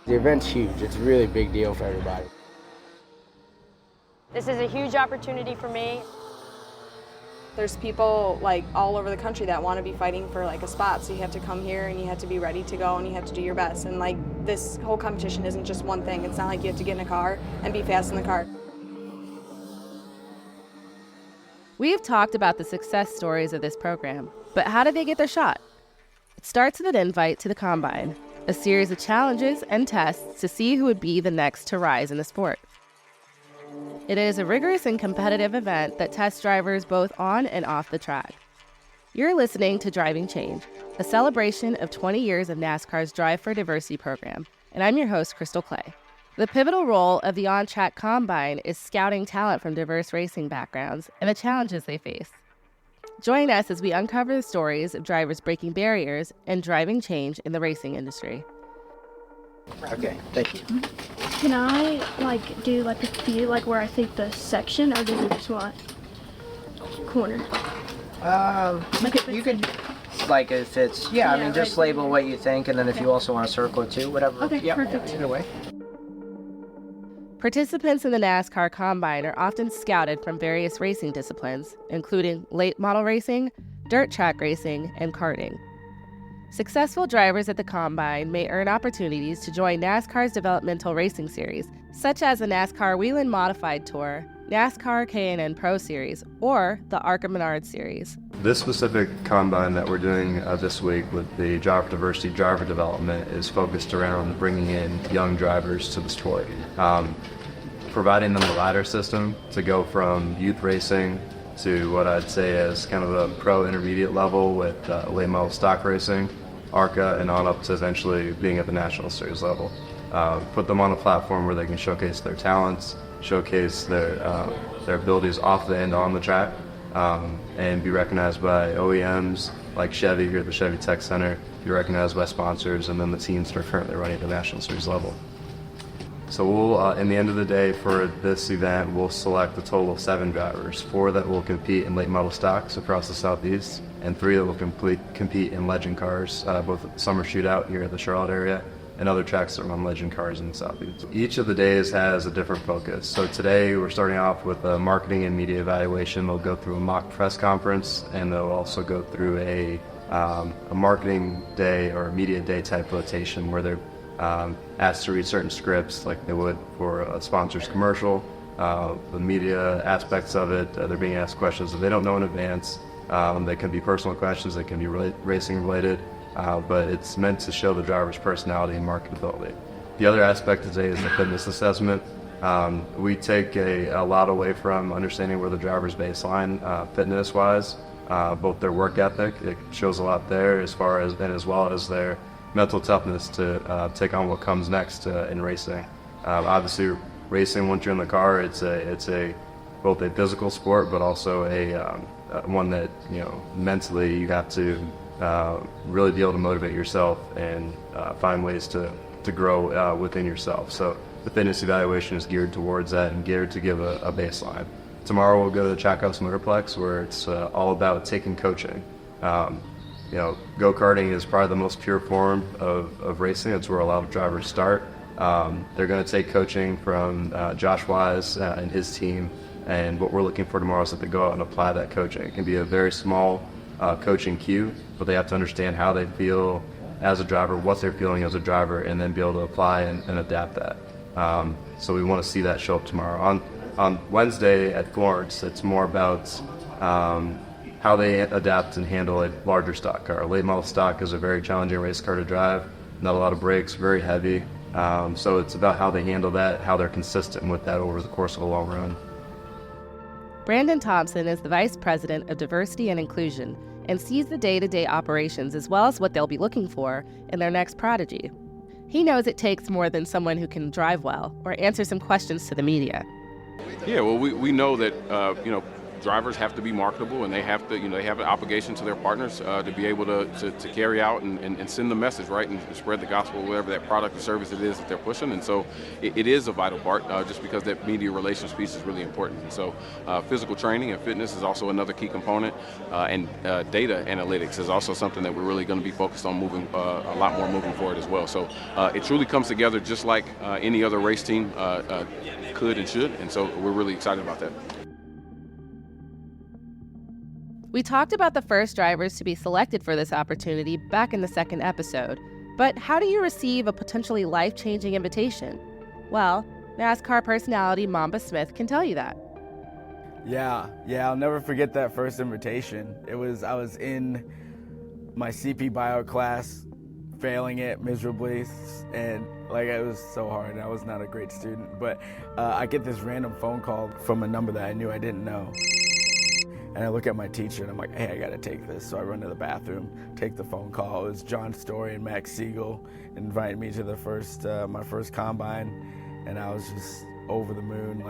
The event's huge. It's a really big deal for everybody. This is a huge opportunity for me. There's people like all over the country that want to be fighting for like a spot, so you have to come here and you have to be ready to go and you have to do your best. And like this whole competition isn't just one thing. It's not like you have to get in a car and be fast in the car. We've talked about the success stories of this program, but how did they get their shot? It starts with an invite to the Combine, a series of challenges and tests to see who would be the next to rise in the sport. It is a rigorous and competitive event that tests drivers both on and off the track. You're listening to Driving Change, a celebration of 20 years of NASCAR's Drive for Diversity program, and I'm your host, Crystal Clay. The pivotal role of the on-track Combine is scouting talent from diverse racing backgrounds and the challenges they face. Join us as we uncover the stories of drivers breaking barriers and driving change in the racing industry. Okay, thank you. Can I do a few where I think the section, or do you just want corner? You could if it's just label what you think, and then if you also want to circle it too, whatever. Okay, perfect. Either way. Participants in the NASCAR Combine are often scouted from various racing disciplines, including late model racing, dirt track racing, and karting. Successful drivers at the Combine may earn opportunities to join NASCAR's developmental racing series, such as the NASCAR Whelen Modified Tour, NASCAR K&N Pro Series, or the ARCA Menard Series. This specific Combine that we're doing this week with the Drive for Diversity Driver Development is focused around bringing in young drivers to the sport, providing them a ladder system to go from youth racing to what I'd say is kind of a pro intermediate level with late model stock racing, ARCA, and on up to eventually being at the national series level. Put them on a platform where they can showcase their talents, showcase their abilities off the and on the track, and be recognized by OEMs like Chevy here at the Chevy Tech Center, be recognized by sponsors, and then the teams that are currently running at the national series level. So we'll, in the end of the day for this event, we'll select a total of 7 drivers, 4 that will compete in late model stocks across the Southeast, and 3 that will compete in legend cars, both at the summer shootout here at the Charlotte area and other tracks that run legend cars in the Southeast. Each of the days has a different focus. So today we're starting off with a marketing and media evaluation. They'll go through a mock press conference, and they'll also go through a marketing day or a media day type rotation where they're asked to read certain scripts like they would for a sponsor's commercial. The media aspects of it, they're being asked questions that they don't know in advance. They can be personal questions, they can be racing related, but it's meant to show the driver's personality and marketability. The other aspect today is the fitness assessment. We take a lot away from understanding where the driver's baseline fitness-wise, both their work ethic, it shows a lot there, as well as their mental toughness to take on what comes next in racing. Obviously, racing once you're in the car, it's both a physical sport, but also one that mentally you have to really be able to motivate yourself and find ways to grow within yourself. So the fitness evaluation is geared towards that and geared to give a baseline. Tomorrow we'll go to the Chackhouse Motorplex, where it's all about taking coaching. Go-karting is probably the most pure form of racing. It's where a lot of drivers start. They're going to take coaching from Josh Wise and his team, and what we're looking for tomorrow is that they go out and apply that coaching. It can be a very small coaching cue, but they have to understand how they feel as a driver, what they're feeling as a driver, and then be able to apply and adapt that. So we want to see that show up tomorrow. On Wednesday at Florence, it's more about how they adapt and handle a larger stock car. A late model stock is a very challenging race car to drive, not a lot of brakes, very heavy. So it's about how they handle that, how they're consistent with that over the course of a long run. Brandon Thompson is the Vice President of Diversity and Inclusion and sees the day-to-day operations as well as what they'll be looking for in their next prodigy. He knows it takes more than someone who can drive well or answer some questions to the media. Yeah, well, we know that, drivers have to be marketable, and they have to, they have an obligation to their partners to be able to carry out and send the message, right, and spread the gospel, whatever that product or service it is that they're pushing. And so it is a vital part, just because that media relations piece is really important. And so physical training and fitness is also another key component, and data analytics is also something that we're really going to be focused on moving a lot more moving forward as well. So it truly comes together just like any other race team could and should, and so we're really excited about that. We talked about the first drivers to be selected for this opportunity back in the second episode, but how do you receive a potentially life-changing invitation? Well, NASCAR personality Mamba Smith can tell you that. Yeah, I'll never forget that first invitation. I was in my CP bio class, failing it miserably, and it was so hard. I was not a great student, but I get this random phone call from a number that I knew I didn't know. And I look at my teacher and I'm like, hey, I gotta take this. So I run to the bathroom, take the phone call. It was John Story and Max Siegel invited me to my first combine, and I was just over the moon.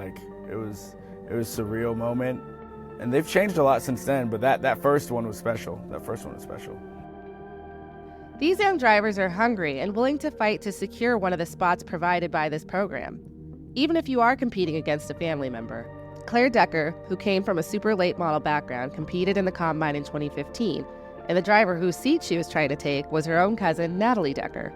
It was a surreal moment. And they've changed a lot since then, but that first one was special. These young drivers are hungry and willing to fight to secure one of the spots provided by this program, even if you are competing against a family member. Claire Decker, who came from a super late model background, competed in the Combine in 2015, and the driver whose seat she was trying to take was her own cousin, Natalie Decker.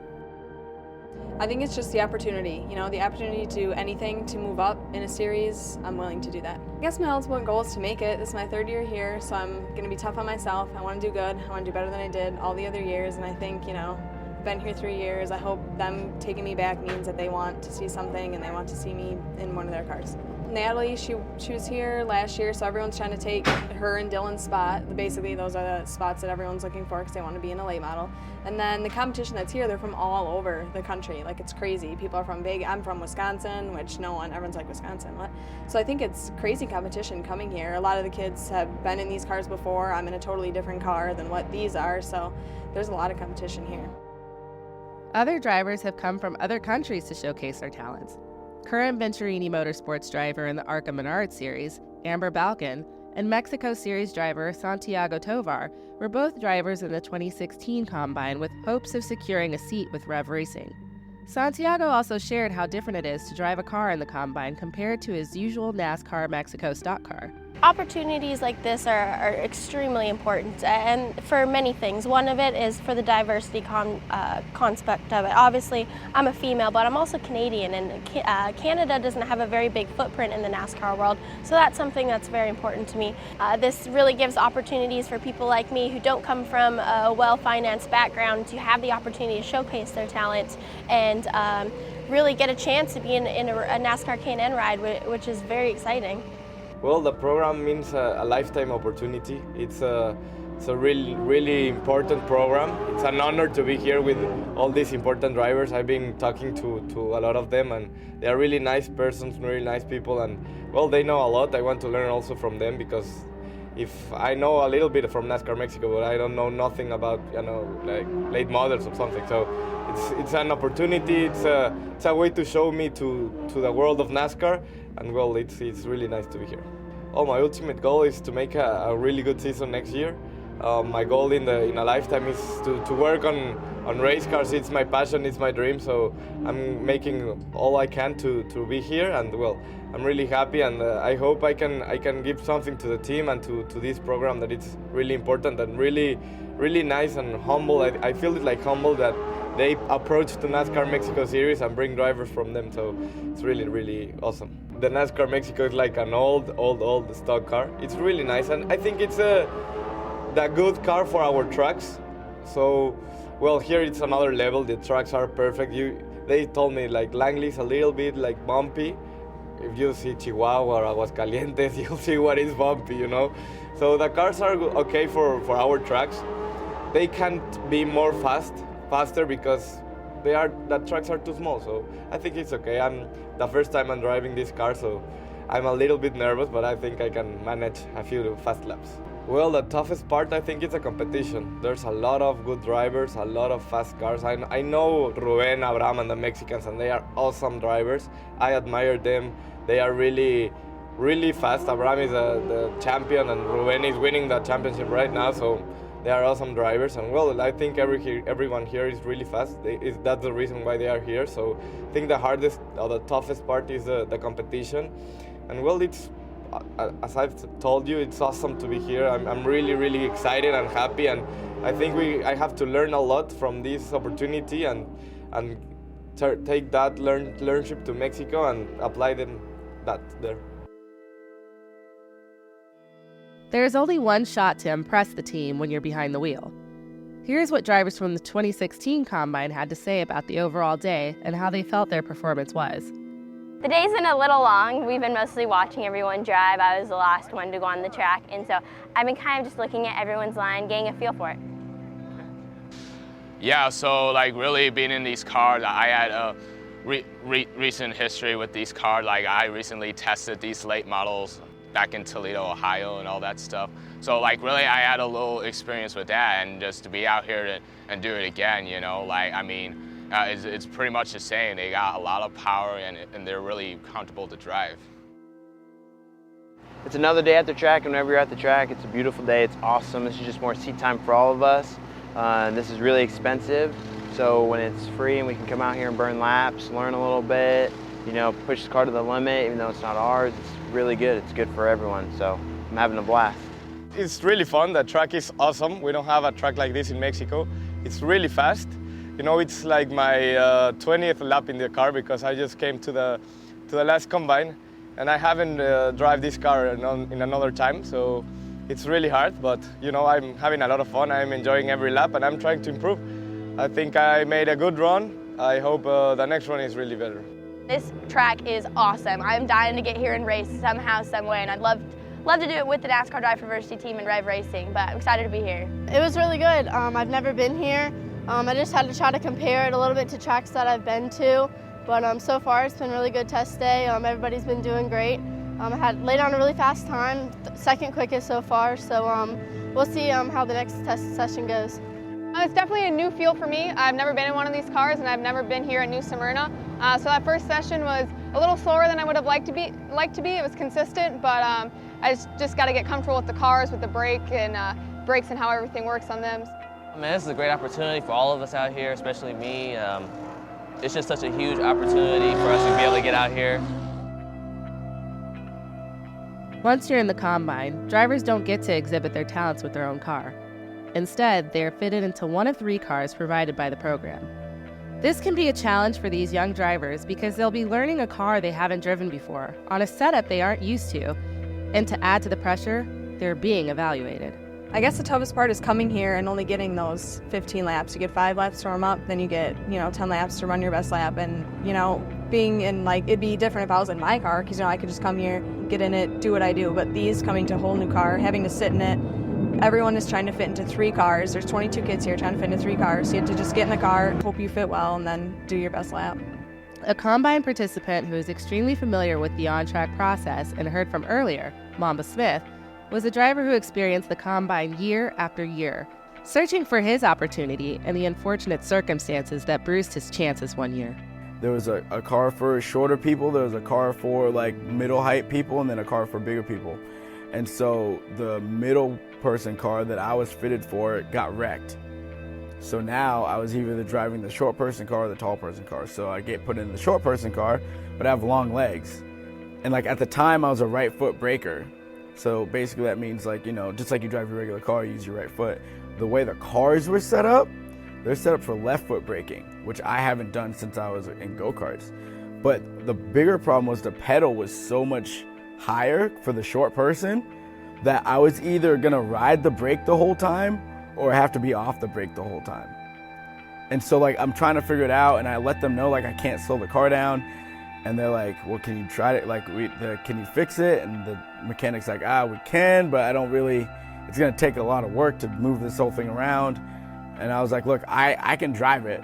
I think it's just the opportunity, the opportunity to do anything to move up in a series. I'm willing to do that. I guess my ultimate goal is to make it. This is my third year here, so I'm going to be tough on myself. I want to do good. I want to do better than I did all the other years, and I think, I've been here 3 years. I hope them taking me back means that they want to see something and they want to see me in one of their cars. Natalie, she was here last year, so everyone's trying to take her and Dylan's spot. Basically, those are the spots that everyone's looking for because they want to be in a late model. And then the competition that's here, they're from all over the country. It's crazy. People are from I'm from Wisconsin, which everyone's like, Wisconsin, what? So I think it's crazy competition coming here. A lot of the kids have been in these cars before. I'm in a totally different car than what these are, so there's a lot of competition here. Other drivers have come from other countries to showcase their talents. Current Venturini Motorsports driver in the ARCA Menard Series, Amber Balkan, and Mexico Series driver Santiago Tovar were both drivers in the 2016 Combine with hopes of securing a seat with Rev Racing. Santiago also shared how different it is to drive a car in the Combine compared to his usual NASCAR Mexico stock car. Opportunities like this are extremely important, and for many things. One of it is for the diversity concept of it. Obviously, I'm a female, but I'm also Canadian, and Canada doesn't have a very big footprint in the NASCAR world, so that's something that's very important to me. This really gives opportunities for people like me who don't come from a well-financed background to have the opportunity to showcase their talent and really get a chance to be in a NASCAR K&N ride, which is very exciting. Well, the program means a lifetime opportunity. It's a really, really important program. It's an honor to be here with all these important drivers. I've been talking to a lot of them, and they are really nice persons, really nice people, and well, they know a lot. I want to learn also from them, because if I know a little bit from NASCAR Mexico, but I don't know nothing about like late models or something. So it's an opportunity. It's a way to show me to the world of NASCAR. And well, it's really nice to be here. Oh, my ultimate goal is to make a really good season next year. My goal in a lifetime is to work on race cars. It's my passion, it's my dream. So I'm making all I can to be here, and well, I'm really happy, and I hope I can give something to the team and to this program that it's really important and really, really nice and humble. I feel it like humble that they approach the NASCAR Mexico Series and bring drivers from them, so it's really, really awesome. The NASCAR Mexico is like an old stock car. It's really nice, and I think it's the good car for our tracks. So, well, here it's another level. The tracks are perfect. They told me like Langley's a little bit like bumpy. If you see Chihuahua or Aguascalientes, you'll see what is bumpy, So the cars are okay for our tracks. They can't be more faster because the tracks are too small, so I think it's okay. I'm the first time I'm driving this car, so I'm a little bit nervous, but I think I can manage a few fast laps. Well, the toughest part, I think, is the competition. There's a lot of good drivers, a lot of fast cars. I know Ruben, Abraham, and the Mexicans, and they are awesome drivers. I admire them. They are really really fast. Abraham is the champion, and Ruben is winning the championship right now. So they are awesome drivers, and well, I think everyone here is really fast. That's the reason why they are here. So I think the hardest or the toughest part is the competition, and well, it's as I've told you, it's awesome to be here. I'm really excited and happy, and I think I have to learn a lot from this opportunity and take that learnship to Mexico and apply that there. There's only one shot to impress the team when you're behind the wheel. Here's what drivers from the 2016 Combine had to say about the overall day and how they felt their performance was. The day's been a little long. We've been mostly watching everyone drive. I was the last one to go on the track, and so I've been kind of just looking at everyone's line, getting a feel for it. Yeah, so like really being in these cars, I had a recent history with these cars. Like I recently tested these late models back in Toledo, Ohio, and all that stuff. So like really I had a little experience with that, and just to be out here and do it again, you know, like I mean, it's pretty much the same. They got a lot of power and they're really comfortable to drive. It's another day at the track. Whenever you're at the track, it's a beautiful day. It's awesome. This is just more seat time for all of us. This is really expensive, so when it's free and we can come out here and burn laps, learn a little bit, you know, push the car to the limit, even though it's not ours, it's really good. It's good for everyone, so I'm having a blast. It's really fun. The track is awesome. We don't have a track like this in Mexico. It's really fast. You know, it's like my 20th lap in the car because I just came to the last Combine, and I haven't drive this car in another time, so it's really hard, but you know, I'm having a lot of fun. I'm enjoying every lap, and I'm trying to improve. I think I made a good run. I hope the next one is really better. This track is awesome. I'm dying to get here and race somehow, some way, and I'd love to do it with the NASCAR Drive Diversity team and Drive Racing, but I'm excited to be here. It was really good. I've never been here. I just had to try to compare it a little bit to tracks that I've been to, but so far it's been a really good test day. Everybody's been doing great. I had laid down a really fast time, second quickest so far, so we'll see how the next test session goes. It's definitely a new feel for me. I've never been in one of these cars, and I've never been here at New Smyrna. So that first session was a little slower than I would have liked to be. It was consistent, but I just got to get comfortable with the cars, with the brakes and how everything works on them. Man, this is a great opportunity for all of us out here, especially me. It's just such a huge opportunity for us to be able to get out here. Once you're in the Combine, drivers don't get to exhibit their talents with their own car. Instead, they are fitted into one of 3 cars provided by the program. This can be a challenge for these young drivers because they'll be learning a car they haven't driven before, on a setup they aren't used to, and to add to the pressure, they're being evaluated. I guess the toughest part is coming here and only getting those 15 laps. You get 5 laps to warm up, then you get 10 laps to run your best lap, and being in it'd be different if I was in my car because I could just come here, get in it, do what I do. But these coming to a whole new car, having to sit in it, everyone is trying to fit into 3 cars. There's 22 kids here trying to fit into 3 cars. So you have to just get in the car, hope you fit well, and then do your best lap. A Combine participant who is extremely familiar with the on-track process and heard from earlier, Mamba Smith, was a driver who experienced the Combine year after year, searching for his opportunity and the unfortunate circumstances that bruised his chances one year. There was a car for shorter people, there was a car for like middle height people, and then a car for bigger people. And so the middle person car that I was fitted for got wrecked. So now I was either driving the short person car or the tall person car. So I get put in the short person car, but I have long legs. And like at the time I was a right foot braker. So basically that means just like you drive your regular car, you use your right foot. The way the cars were set up, they're set up for left foot braking, which I haven't done since I was in go-karts. But the bigger problem was the pedal was so much higher for the short person that I was either gonna ride the brake the whole time or have to be off the brake the whole time. And so I'm trying to figure it out, and I let them know I can't slow the car down. And they're like, well, can you try it? Can you fix it? And the mechanic's like, we can, but I don't really, it's gonna take a lot of work to move this whole thing around. And I was like, look, I can drive it,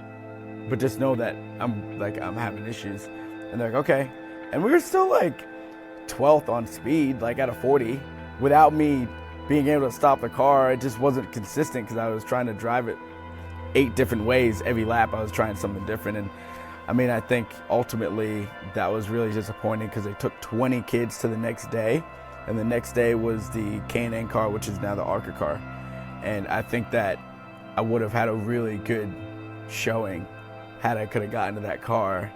but just know that I'm having issues. And they're like, okay. And we were still 12th on speed, out of 40, without me being able to stop the car. It just wasn't consistent because I was trying to drive it 8 different ways every lap. I was trying something different, and I mean, I think ultimately that was really disappointing because they took 20 kids to the next day, and the next day was the K&N car, which is now the ARCA car. And I think that I would have had a really good showing had I could have gotten to that car,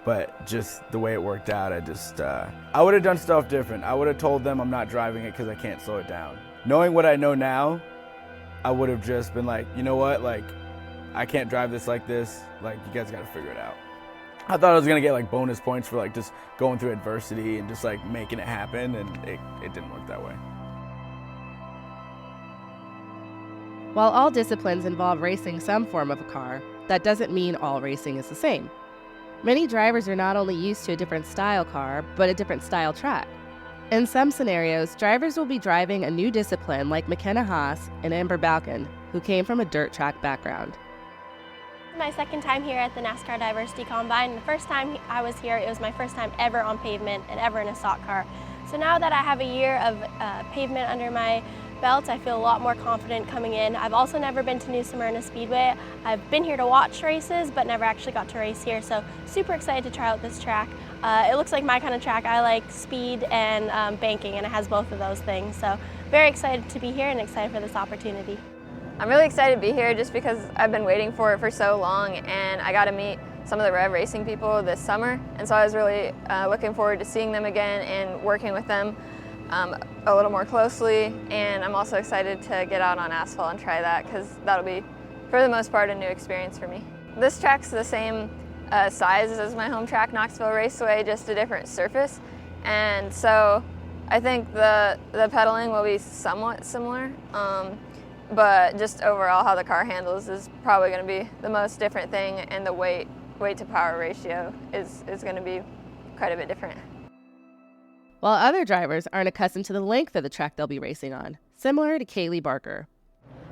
but just the way it worked out, I would have done stuff different. I would have told them I'm not driving it because I can't slow it down. Knowing what I know now, I would have just been like, you know what, like, I can't drive this like this, like, you guys gotta figure it out. I thought I was gonna get like bonus points for like just going through adversity and just like making it happen, and it didn't work that way. While all disciplines involve racing some form of a car, that doesn't mean all racing is the same. Many drivers are not only used to a different style car, but a different style track. In some scenarios, drivers will be driving a new discipline like McKenna Haas and Amber Balkin, who came from a dirt track background. My second time here at the NASCAR Diversity Combine. The first time I was here, it was my first time ever on pavement and ever in a stock car. So now that I have a year of pavement under my belt, I feel a lot more confident coming in. I've also never been to New Smyrna Speedway. I've been here to watch races, but never actually got to race here. So super excited to try out this track. It looks like my kind of track. I like speed and banking, and it has both of those things. So very excited to be here and excited for this opportunity. I'm really excited to be here just because I've been waiting for it for so long, and I got to meet some of the Rev Racing people this summer, and so I was really looking forward to seeing them again and working with them a little more closely. And I'm also excited to get out on asphalt and try that, because that'll be, for the most part, a new experience for me. This track's the same size as my home track, Knoxville Raceway, just a different surface, and so I think the pedaling will be somewhat similar. But just overall how the car handles is probably going to be the most different thing, and the weight to power ratio is going to be quite a bit different. While other drivers aren't accustomed to the length of the track they'll be racing on, similar to Kaylee Barker.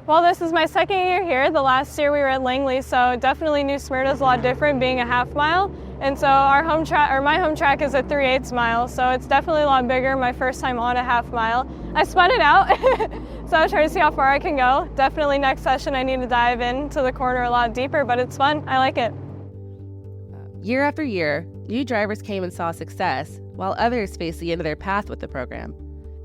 Well, this is my second year here. The last year we were at Langley, so definitely New Smyrna is a lot different, being a half mile. And so our home track, or my home track, is a 3/8 mile, so it's definitely a lot bigger. My first time on a half mile. I spun it out, so I was trying to see how far I can go. Definitely next session I need to dive into the corner a lot deeper, but it's fun. I like it. Year after year, new drivers came and saw success, while others faced the end of their path with the program.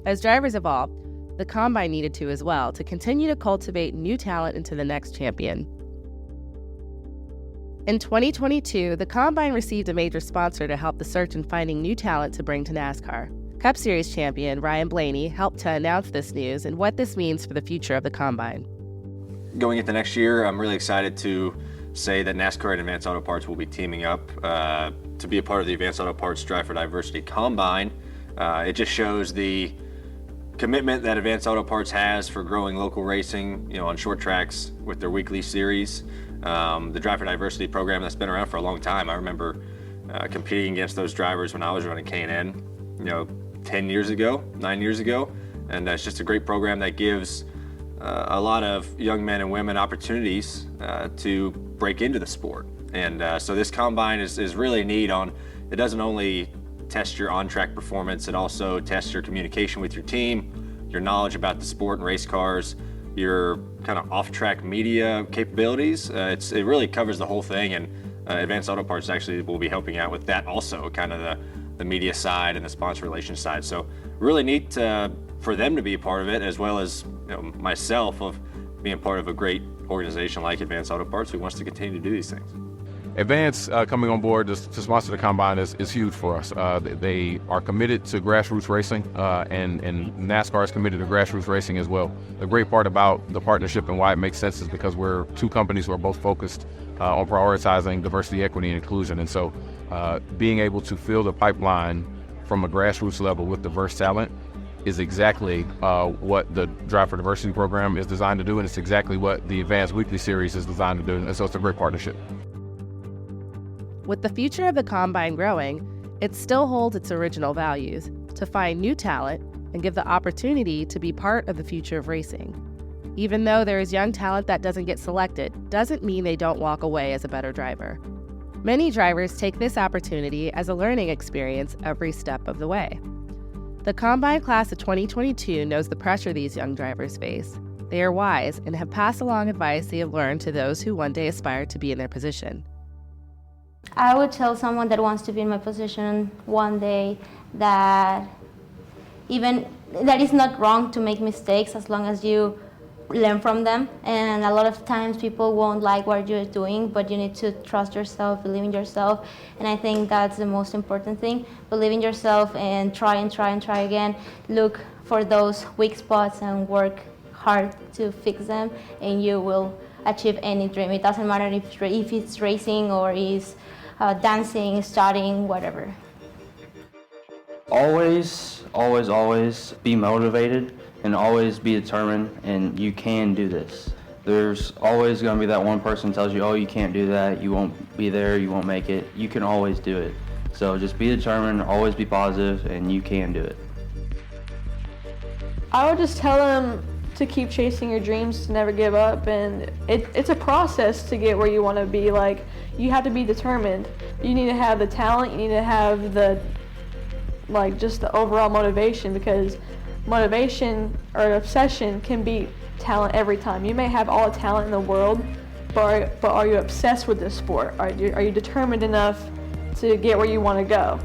As drivers evolved, the Combine needed to as well to continue to cultivate new talent into the next champion. In 2022, the Combine received a major sponsor to help the search in finding new talent to bring to NASCAR. Cup Series champion Ryan Blaney helped to announce this news and what this means for the future of the Combine. Going into next year, I'm really excited to say that NASCAR and Advanced Auto Parts will be teaming up to be a part of the Advanced Auto Parts Drive for Diversity Combine. It just shows the commitment that Advanced Auto Parts has for growing local racing, on short tracks with their weekly series. The Drive for Diversity program that's been around for a long time. I remember competing against those drivers when I was running K&N, 9 years ago, and it's just a great program that gives a lot of young men and women opportunities to break into the sport. And so this Combine is really neat it doesn't only test your on-track performance, it also tests your communication with your team, your knowledge about the sport and race cars, your kind of off-track media capabilities. It really covers the whole thing, and Advanced Auto Parts actually will be helping out with that also, kind of the media side and the sponsor relations side. So really neat for them to be a part of it, as well as myself of being part of a great organization like Advanced Auto Parts who wants to continue to do these things. Advance coming on board to sponsor the Combine is huge for us. They are committed to grassroots racing, and NASCAR is committed to grassroots racing as well. The great part about the partnership and why it makes sense is because we're two companies who are both focused on prioritizing diversity, equity, and inclusion. And so being able to fill the pipeline from a grassroots level with diverse talent is exactly what the Drive for Diversity program is designed to do, and it's exactly what the Advanced Weekly Series is designed to do. And so it's a great partnership. With the future of the Combine growing, it still holds its original values to find new talent and give the opportunity to be part of the future of racing. Even though there is young talent that doesn't get selected, doesn't mean they don't walk away as a better driver. Many drivers take this opportunity as a learning experience every step of the way. The Combine class of 2022 knows the pressure these young drivers face. They are wise and have passed along advice they have learned to those who one day aspire to be in their position. I would tell someone that wants to be in my position one day that it's not wrong to make mistakes as long as you learn from them. And a lot of times people won't like what you're doing, but you need to trust yourself, believe in yourself. And I think that's the most important thing. Believe in yourself and try again. Look for those weak spots and work hard to fix them, and you will achieve any dream. It doesn't matter if it's racing or is dancing, studying, whatever. Always be motivated and always be determined, and you can do this. There's always going to be that one person who tells you, oh, you can't do that, you won't be there, you won't make it. You can always do it. So just be determined, always be positive, and you can do it. I would just tell them to keep chasing your dreams, to never give up, and it's a process to get where you want to be. Like, you have to be determined. You need to have the talent, you need to have just the overall motivation, because motivation or obsession can beat talent every time. You may have all the talent in the world, but are you obsessed with this sport? Are you determined enough to get where you want to go?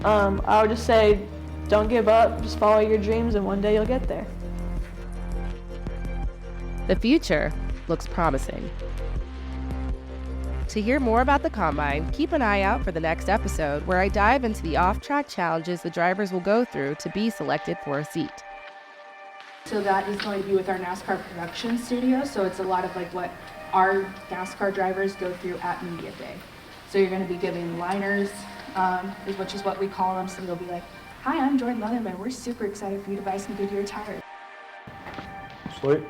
I would just say, don't give up, just follow your dreams, and one day you'll get there. The future looks promising. To hear more about the Combine, keep an eye out for the next episode where I dive into the off-track challenges the drivers will go through to be selected for a seat. So that is going to be with our NASCAR production studio. So it's a lot of what our NASCAR drivers go through at media day. So you're going to be giving liners, which is what we call them. So you'll be like, hi, I'm Jordan Leatherman. We're super excited for you to buy some Goodyear tires. Sweet.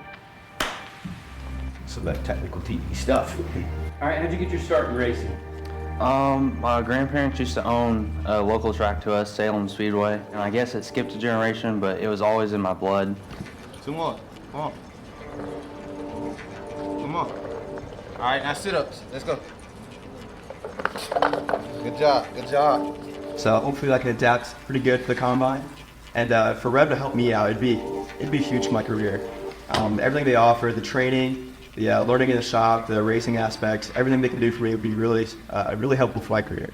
Some of that technical TV stuff. All right, how'd you get your start in racing? My grandparents used to own a local track to us, Salem Speedway, and I guess it skipped a generation, but it was always in my blood. Come on. All right, now sit-ups. Let's go. Good job. So hopefully I can adapt pretty good to the Combine. And for Rev to help me out, it'd be huge for my career. Everything they offer, the training, the learning in the shop, the racing aspects, everything they can do for me would be really helpful for my career.